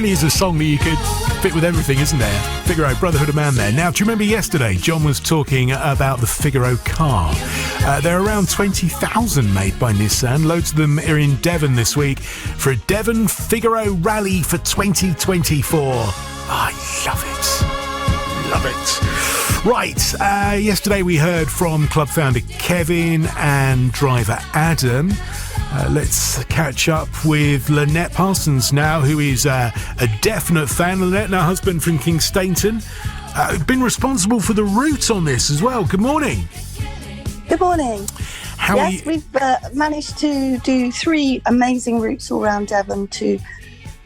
really is a song that you could fit with everything, isn't there? Figaro, Brotherhood of Man there. Now, do you remember yesterday John was talking about the Figaro car? There are around 20,000 made by Nissan. Loads of them are in Devon this week for a Devon Figaro Rally for 2024. I love it. Love it. Right, yesterday we heard from club founder Kevin and driver Adam. Let's catch up with Lynette Parsons now, who is a definite fan. Lynette and her husband from King Stainton, been responsible for the route on this as well. Good morning. Good morning. How are you? We've managed to do 3 amazing routes all around Devon to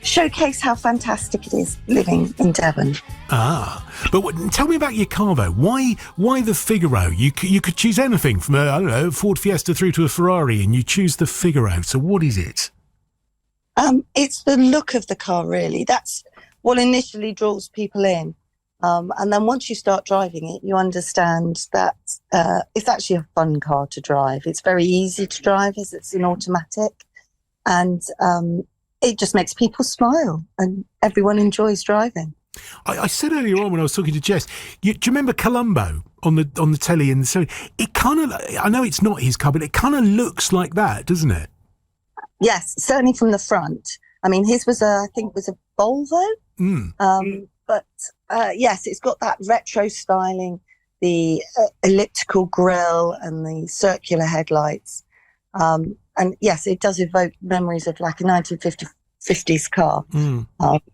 showcase how fantastic it is living in Devon. But tell me about your car though. Why the Figaro? You could choose anything from a Ford Fiesta through to a Ferrari, and you choose the Figaro. So what is it? It's the look of the car, really. That's what initially draws people in. And then once you start driving it, you understand that it's actually a fun car to drive. It's very easy to drive as it's an automatic, and it just makes people smile, and everyone enjoys driving. I said earlier on when I was talking to Jess, do you remember Columbo on the telly? And so it kind of, I know it's not his car, but it kind of looks like that, doesn't it? Yes, certainly from the front. I mean, his was I think it was a Volvo. But yes, it's got that retro styling, the elliptical grille and the circular headlights. And yes, it does evoke memories of like a 1950s car.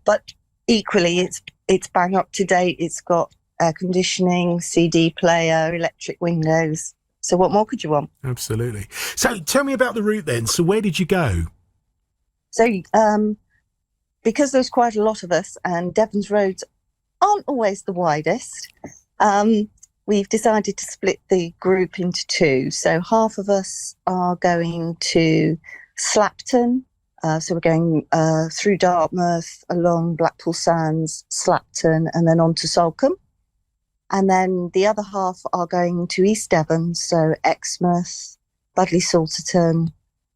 But equally, it's bang up to date. It's got air conditioning, CD player, electric windows. So what more could you want? Absolutely. So tell me about the route then. So where did you go? So because there's quite a lot of us and Devon's roads aren't always the widest, we've decided to split the group into 2. So half of us are going to Slapton. So we're going through Dartmouth, along Blackpool Sands, Slapton, and then on to Salcombe. And then the other half are going to East Devon, so Exmouth, Budleigh Salterton,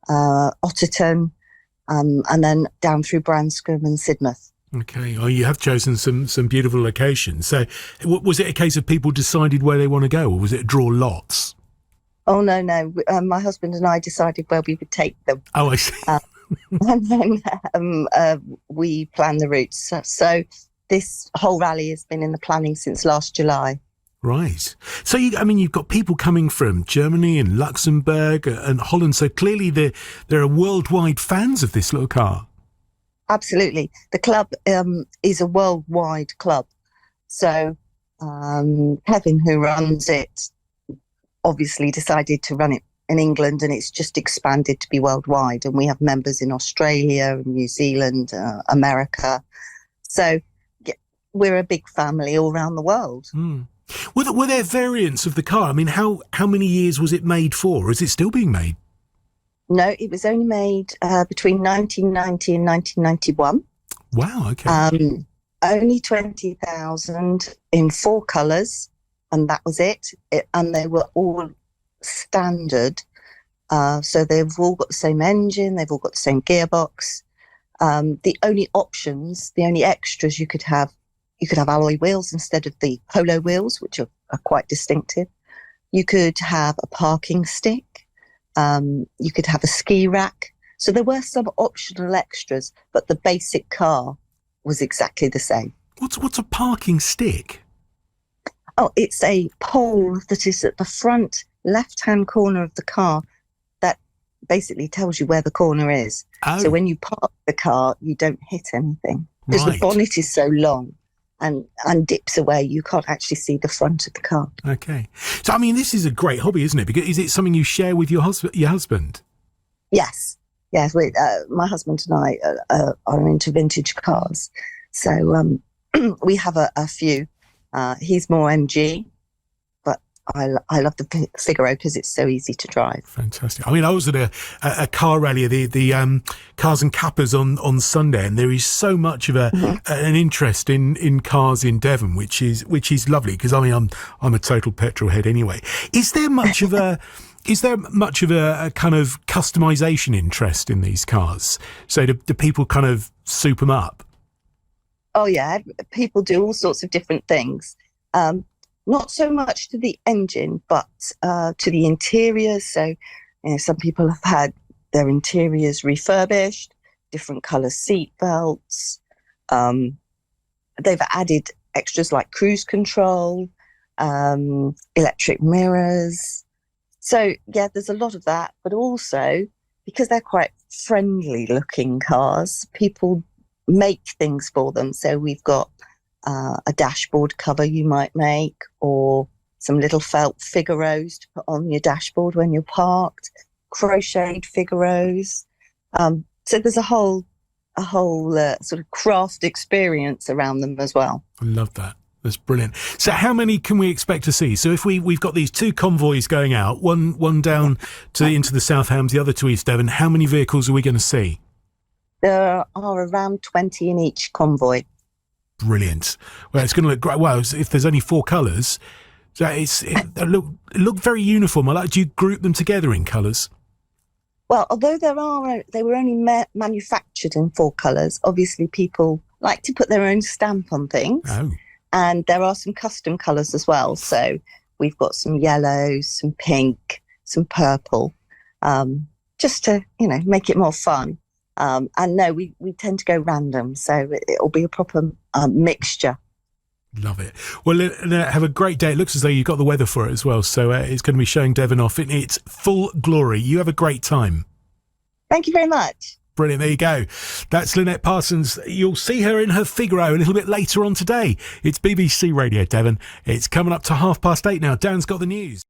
Otterton, and then down through Branscombe and Sidmouth. Okay. Oh, you have chosen some beautiful locations. So was it a case of people decided where they want to go, or was it draw lots? Oh, no. My husband and I decided where we would take them. Oh, I see. And then we planned the routes. So this whole rally has been in the planning since last July. Right. So, you've got people coming from Germany and Luxembourg and Holland. So clearly there are worldwide fans of this little car. Absolutely. The club is a worldwide club. So Kevin, who runs it, obviously decided to run it in England, and it's just expanded to be worldwide. And we have members in Australia, New Zealand, America. So we're a big family all around the world. Were there variants of the car? I mean, how many years was it made for? Is it still being made? No, it was only made between 1990 and 1991. Wow, okay. Only 20,000 in 4 colours, and that was it. And they were all standard. So they've all got the same engine, they've all got the same gearbox. The only options, the only extras you could have alloy wheels instead of the polo wheels, which are quite distinctive. You could have a parking stick. You could have a ski rack. So there were some optional extras, but the basic car was exactly the same. What's a parking stick? Oh, it's a pole that is at the front left-hand corner of the car that basically tells you where the corner is. Oh. So when you park the car, you don't hit anything. Because the bonnet is so long and dips away, you can't actually see the front of the car. Okay. So, this is a great hobby, isn't it? Because is it something you share with your husband? Yes. My husband and I are into vintage cars. So we have a few. He's more MG, but I love the Figaro because it's so easy to drive. Fantastic. I was at a car rally, the Cars and Cappers on Sunday, and there is so much of an interest in cars in Devon, which is lovely because I'm a total petrol head anyway. Is there much of a kind of customization interest in these cars? So do people kind of soup them up? Oh yeah, people do all sorts of different things. Not so much to the engine, but to the interiors. So, some people have had their interiors refurbished, different colour seat belts. They've added extras like cruise control, electric mirrors. So yeah, there's a lot of that, but also because they're quite friendly looking cars, people make things for them. So we've got a dashboard cover you might make, or some little felt Figaros to put on your dashboard when you're parked, crocheted Figaros. So there's a whole sort of craft experience around them as well. I love that. That's brilliant. So how many can we expect to see? So if we've got these two convoys going out, one down into the South Hams, the other to East Devon, how many vehicles are we going to see? There are around 20 in each convoy. Brilliant. Well, it's going to look great. Well, if there's only 4 colours, so it look very uniform. Do you group them together in colours? Well, although they were only manufactured in 4 colours, obviously people like to put their own stamp on things. Oh. And there are some custom colours as well. So we've got some yellow, some pink, some purple, just to, make it more fun. And no, we tend to go random. So it'll be a proper mixture. Love it. Well, have a great day. It looks as though you've got the weather for it as well. So it's going to be showing Devon off in its full glory. You have a great time. Thank you very much. Brilliant. There you go. That's Lynette Parsons. You'll see her in her Figaro a little bit later on today. It's BBC Radio Devon. It's coming up to 8:30 now. Dan's got the news.